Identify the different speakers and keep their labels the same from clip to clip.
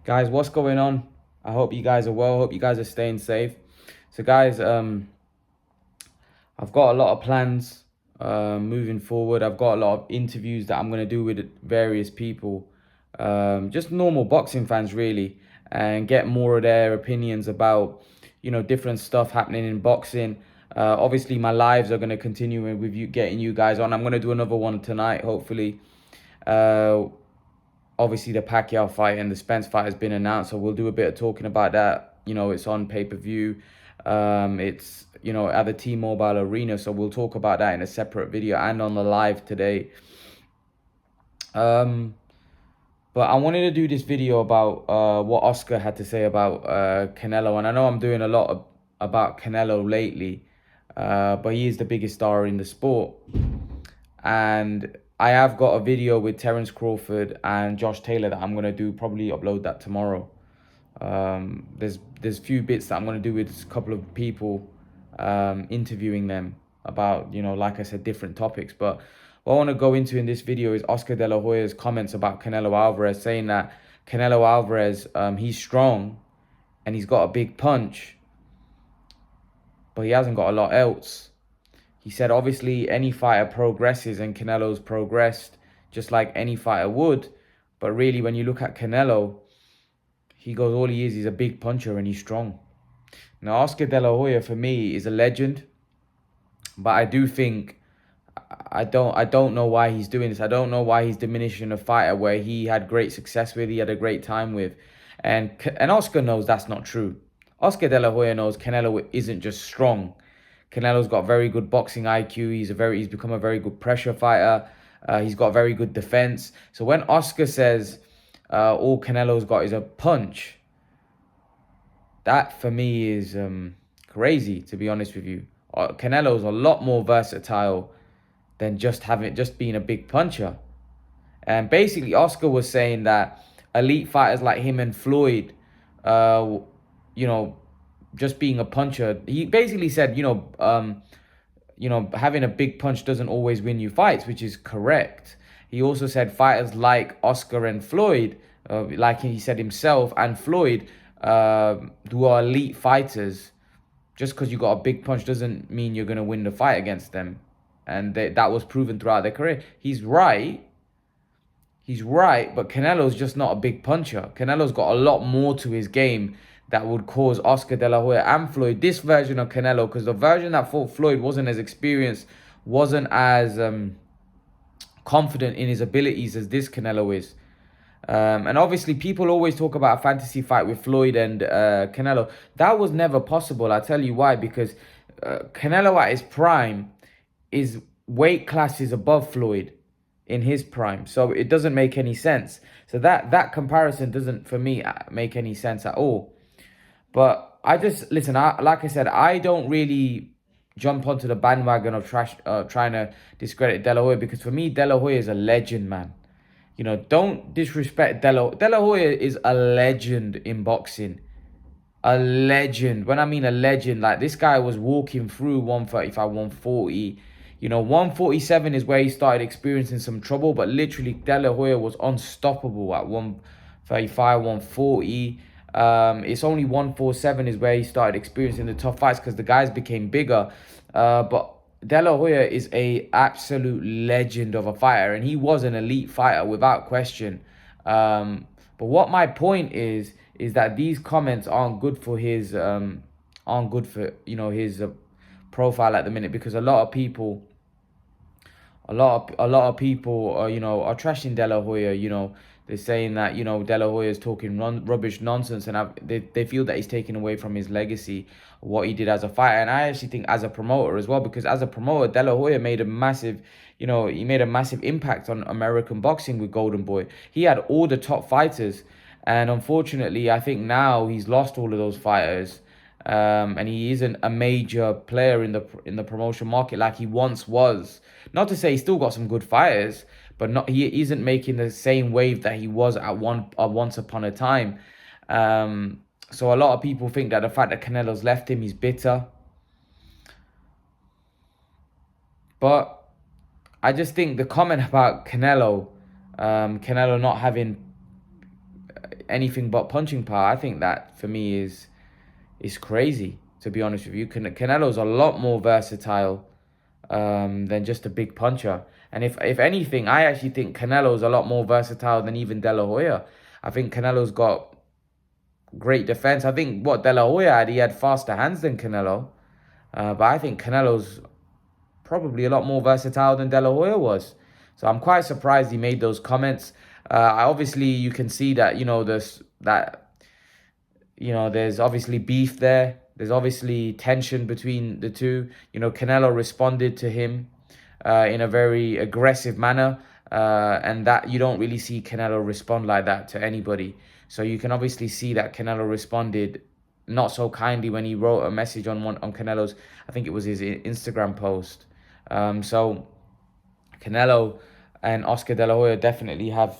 Speaker 1: Guys, what's going on? I hope you guys are well. Hope you guys are staying safe. So, guys, I've got a lot of plans moving forward. I've got a lot of interviews that I'm gonna do with various people, just normal boxing fans, really, and get more of their opinions about, different stuff happening in boxing. Obviously, my lives are gonna continue with you getting you guys on. I'm gonna do another one tonight, hopefully. Uh, Obviously the Pacquiao fight and the Spence fight has been announced, so we'll do a bit of talking about that. It's on pay-per-view. It's at the T-Mobile Arena, so we'll talk about that in a separate video and on the live today. Um, but I wanted to do this video about what Oscar had to say about Canelo, and I know I'm doing a lot about Canelo lately, but he is the biggest star in the sport. And I have got a video with Terence Crawford and Josh Taylor that I'm gonna do, probably upload that tomorrow. There's few bits that I'm gonna do with a couple of people, interviewing them about, like I said, different topics. But what I want to go into in this video is Oscar De La Hoya's comments about Canelo Alvarez, saying that Canelo Alvarez, he's strong and he's got a big punch, but he hasn't got a lot else. He said, obviously, any fighter progresses, and Canelo's progressed just like any fighter would. But really, when you look at Canelo, he goes, all he is, he's a big puncher and he's strong. Now, Oscar De La Hoya, for me, is a legend. But I do think, I don't know why he's doing this. I don't know why he's diminishing a fighter where he had great success with, he had a great time with. And Oscar knows that's not true. Oscar De La Hoya knows Canelo isn't just strong. Canelo's got very good boxing IQ. He's become a very good pressure fighter. He's got very good defense. So when Oscar says all Canelo's got is a punch, that for me is crazy, to be honest with you. Canelo's a lot more versatile than just being a big puncher. And basically, Oscar was saying that elite fighters like him and Floyd, uh, you know, just being a puncher. He basically said, having a big punch doesn't always win you fights, which is correct. He also said fighters like Oscar and Floyd, like he said himself, and Floyd, who are elite fighters, just because you got a big punch doesn't mean you're going to win the fight against them. And that was proven throughout their career. He's right. He's right, but Canelo's just not a big puncher. Canelo's got a lot more to his game that would cause Oscar De La Hoya and Floyd, this version of Canelo, because the version that fought Floyd wasn't as experienced, wasn't as confident in his abilities as this Canelo is. And obviously, people always talk about a fantasy fight with Floyd and Canelo. That was never possible. I'll tell you why. Because Canelo at his prime is weight classes above Floyd in his prime. So it doesn't make any sense. So that comparison doesn't, for me, make any sense at all. But I just, listen, like I said, I don't really jump onto the bandwagon of trying to discredit De La Hoya, because for me, De La Hoya is a legend, man. Don't disrespect De La Hoya is a legend in boxing. A legend. When I mean a legend, like this guy was walking through 135, 140. 147 is where he started experiencing some trouble, but literally De La Hoya was unstoppable at 135, 140. It's only 147 is where he started experiencing the tough fights because the guys became bigger. But De La Hoya is a absolute legend of a fighter, and he was an elite fighter without question. But what my point is that these comments aren't good for his profile at the minute, because a lot of people are trashing De La Hoya. They're saying that De La Hoya is talking rubbish nonsense, and they feel that he's taken away from his legacy, what he did as a fighter. And I actually think as a promoter as well, because as a promoter, De La Hoya made a massive impact on American boxing with Golden Boy. He had all the top fighters, and unfortunately, I think now he's lost all of those fighters. And he isn't a major player in the promotion market like he once was. Not to say he's still got some good fighters, but he isn't making the same wave that he was at once upon a time. So a lot of people think that the fact that Canelo's left him, he's bitter. But I just think the comment about Canelo not having anything but punching power. I think that for me is crazy, to be honest with you. Canelo's a lot more versatile than just a big puncher. And if anything, I actually think Canelo's a lot more versatile than even De La Hoya. I think Canelo's got great defense. I think what De La Hoya had, he had faster hands than Canelo. But I think Canelo's probably a lot more versatile than De La Hoya was. So I'm quite surprised he made those comments. Obviously, you can see that, there's obviously beef there. There's obviously tension between the two. Canelo responded to him in a very aggressive manner. And that you don't really see Canelo respond like that to anybody. So you can obviously see that Canelo responded not so kindly when he wrote a message on Canelo's, I think it was his Instagram post. So Canelo and Oscar De La Hoya definitely have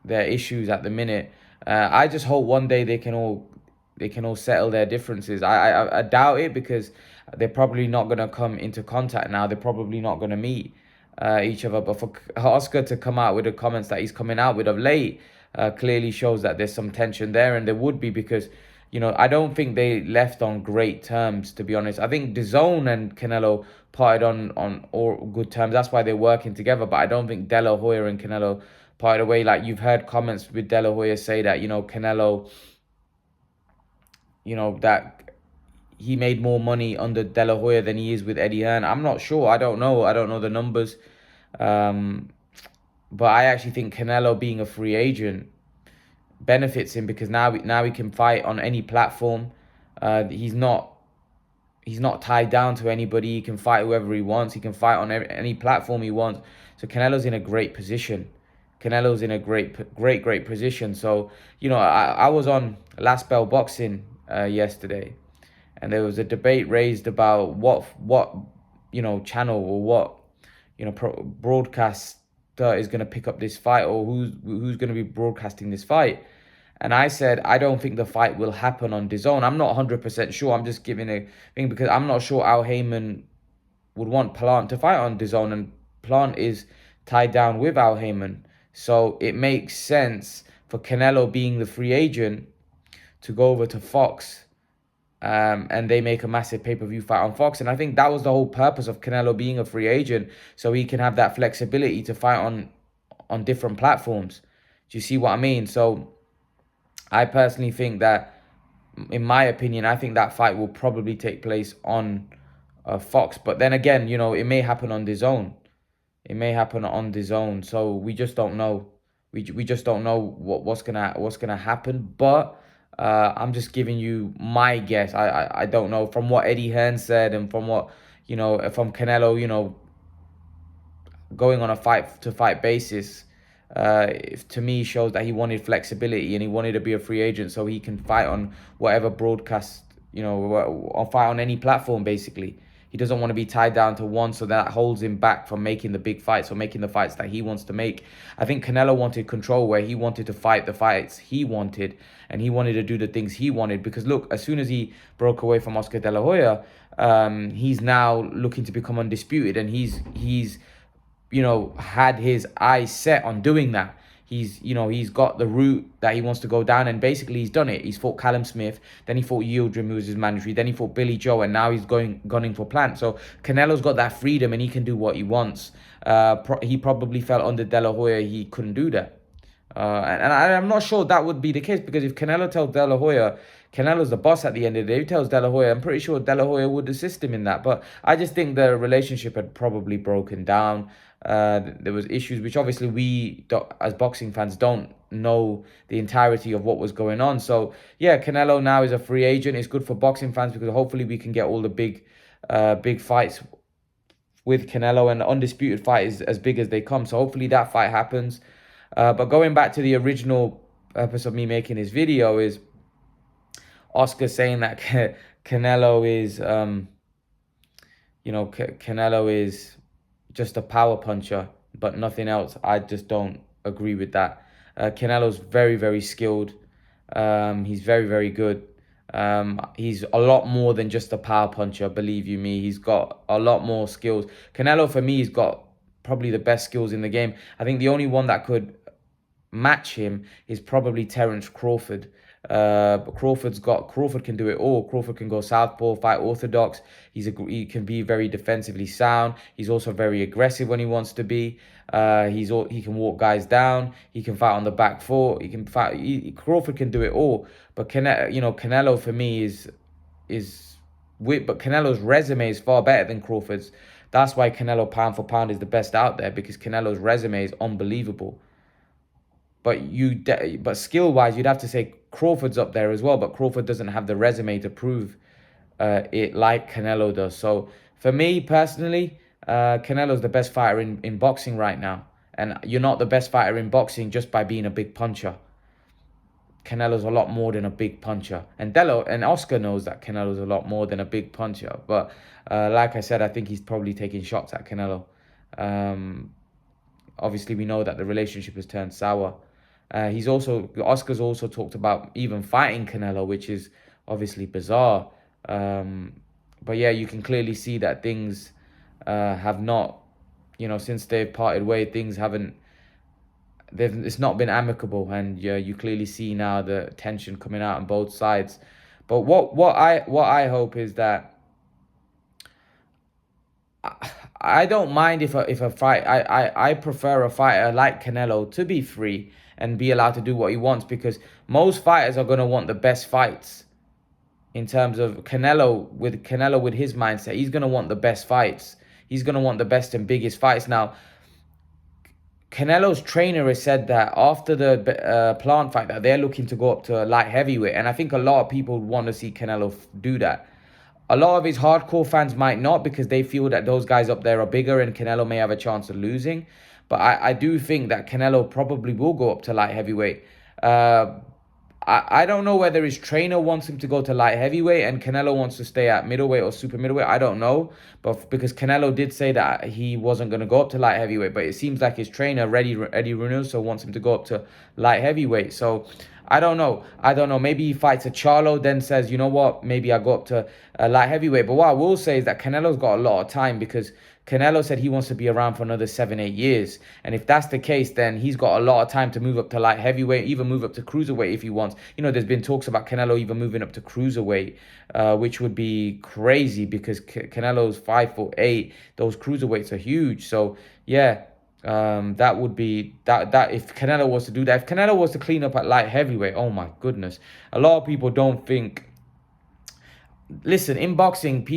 Speaker 1: their issues at the minute. I just hope one day they can all settle their differences. I doubt it, because they're probably not gonna come into contact now. They're probably not gonna meet each other. But for Oscar to come out with the comments that he's coming out with of late, clearly shows that there's some tension there, and there would be, because I don't think they left on great terms, to be honest. I think DAZN and Canelo parted on all good terms. That's why they're working together. But I don't think De La Hoya and Canelo parted away. Like, you've heard comments with De La Hoya say that, Canelo, that he made more money under De La Hoya than he is with Eddie Hearn. I'm not sure. I don't know the numbers. But I actually think Canelo being a free agent benefits him, because now he can fight on any platform. He's not tied down to anybody. He can fight whoever he wants. He can fight on any platform he wants. So Canelo's in a great position. Canelo's in a great position. So, I was on Last Bell Boxing yesterday, and there was a debate raised about what channel or what broadcaster is going to pick up this fight, or who's going to be broadcasting this fight. And I said, I don't think the fight will happen on DAZN. I'm not 100% sure. I'm just giving a thing, because I'm not sure Al Heyman would want Plant to fight on DAZN, and Plant is tied down with Al Heyman. So it makes sense for Canelo, being the free agent, to go over to Fox, and they make a massive pay-per-view fight on Fox. And I think that was the whole purpose of Canelo being a free agent, so he can have that flexibility to fight on different platforms. Do you see what I mean? So I personally think that, in my opinion, I think that fight will probably take place on Fox. But then again, it may happen on DAZN. It may happen on DAZN. So we just don't know. We just don't know what's gonna happen. But I'm just giving you my guess. I don't know, from what Eddie Hearn said, and from what from Canelo, going on a fight to fight basis. To me, shows that he wanted flexibility, and he wanted to be a free agent so he can fight on whatever broadcast, or fight on any platform, basically. He doesn't want to be tied down to one, so that holds him back from making the big fights, or making the fights that he wants to make. I think Canelo wanted control, where he wanted to fight the fights he wanted, and he wanted to do the things he wanted. Because look, as soon as he broke away from Oscar De La Hoya, he's now looking to become undisputed, and he's had his eyes set on doing that. He's got the route that he wants to go down, and basically he's done it. He's fought Callum Smith, then he fought Yildirim, who was his mandatory, then he fought Billy Joe, and now he's gunning for Plant. So Canelo's got that freedom, and he can do what he wants. He probably felt under De La Hoya he couldn't do that. And I'm not sure that would be the case, because if Canelo tells De La Hoya, Canelo's the boss at the end of the day, he tells De La Hoya, I'm pretty sure De La Hoya would assist him in that. But I just think the relationship had probably broken down. There was issues, which obviously we, as boxing fans, don't know the entirety of what was going on. So yeah, Canelo now is a free agent. It's good for boxing fans, because hopefully we can get all the big fights with Canelo, and the undisputed fight is as big as they come. So hopefully that fight happens. But going back to the original purpose of me making this video, is Oscar saying that Canelo is, Canelo is just a power puncher, but nothing else. I just don't agree with that. Canelo's very, very skilled. He's very, very good. He's a lot more than just a power puncher, believe you me. He's got a lot more skills. Canelo, for me, he's got probably the best skills in the game. I think the only one that could match him is probably Terence Crawford. But Crawford can do it all. Crawford can go southpaw, fight orthodox. He can be very defensively sound. He's also very aggressive when he wants to be. He can walk guys down. He can fight on the back foot. He can fight. Crawford can do it all. But Canelo for me but Canelo's resume is far better than Crawford's. That's why Canelo pound for pound is the best out there, because Canelo's resume is unbelievable. But skill wise, you'd have to say Crawford's up there as well. But Crawford doesn't have the resume to prove it like Canelo does. So for me personally, Canelo's the best fighter in boxing right now. And you're not the best fighter in boxing just by being a big puncher. Canelo's a lot more than a big puncher. And Oscar knows that Canelo's a lot more than a big puncher. But like I said, I think he's probably taking shots at Canelo. Obviously, we know that the relationship has turned sour. Oscar's also talked about even fighting Canelo, which is obviously bizarre. But yeah, you can clearly see that things have not, since they've parted ways, it's not been amicable, and yeah, you clearly see now the tension coming out on both sides. But what I hope is that I don't mind if a fight. I prefer a fighter like Canelo to be free and be allowed to do what he wants, because most fighters are going to want the best fights. In terms of Canelo with his mindset, he's going to want the best fights. He's going to want the best and biggest fights. Now, Canelo's trainer has said that after the Plant fight that they're looking to go up to light heavyweight, and I think a lot of people want to see Canelo do that. A lot of his hardcore fans might not, because they feel that those guys up there are bigger and Canelo may have a chance of losing. But I do think that Canelo probably will go up to light heavyweight. I don't know whether his trainer wants him to go to light heavyweight and Canelo wants to stay at middleweight or super middleweight. I don't know. But because Canelo did say that he wasn't going to go up to light heavyweight. But it seems like his trainer, Eddie Reynoso, wants him to go up to light heavyweight. So I don't know. Maybe he fights a Charlo, then says, you know what, maybe I go up to light heavyweight. But what I will say is that Canelo's got a lot of time, because Canelo said he wants to be around for another 7-8 years. And if that's the case, then he's got a lot of time to move up to light heavyweight, even move up to cruiserweight if he wants. There's been talks about Canelo even moving up to cruiserweight, which would be crazy, because Canelo's 5'8". Those cruiserweights are huge. So yeah, that would be that if Canelo was to do that. If Canelo was to clean up at light heavyweight, oh my goodness. A lot of people don't think. Listen, in boxing,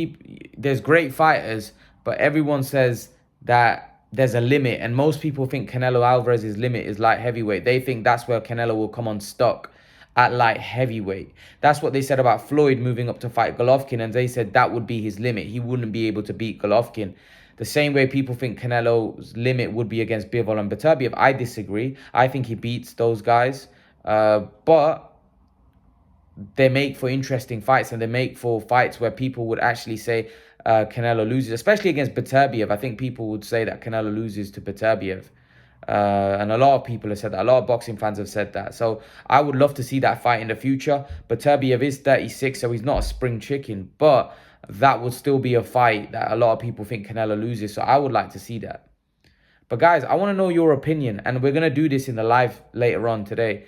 Speaker 1: there's great fighters, but everyone says that there's a limit, and most people think Canelo Alvarez's limit is light heavyweight. They think that's where Canelo will come unstuck, at light heavyweight. That's what they said about Floyd moving up to fight Golovkin, and they said that would be his limit. He wouldn't be able to beat Golovkin. The same way people think Canelo's limit would be against Bivol and Beterbiev. I disagree. I think he beats those guys. But they make for interesting fights, and they make for fights where people would actually say Canelo loses, especially against Beterbiev. I think people would say that Canelo loses to Beterbiev. And a lot of people have said that. A lot of boxing fans have said that. So I would love to see that fight in the future. Beterbiev is 36, so he's not a spring chicken. But that would still be a fight that a lot of people think Canelo loses. So I would like to see that. But guys, I want to know your opinion. And we're going to do this in the live later on today.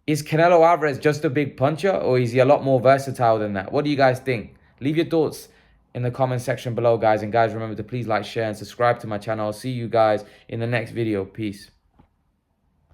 Speaker 1: Is Canelo Alvarez just a big puncher, or is he a lot more versatile than that? What do you guys think? Leave your thoughts in the comment section below, guys. And guys, remember to please like, share, and subscribe to my channel. I'll see you guys in the next video. Peace.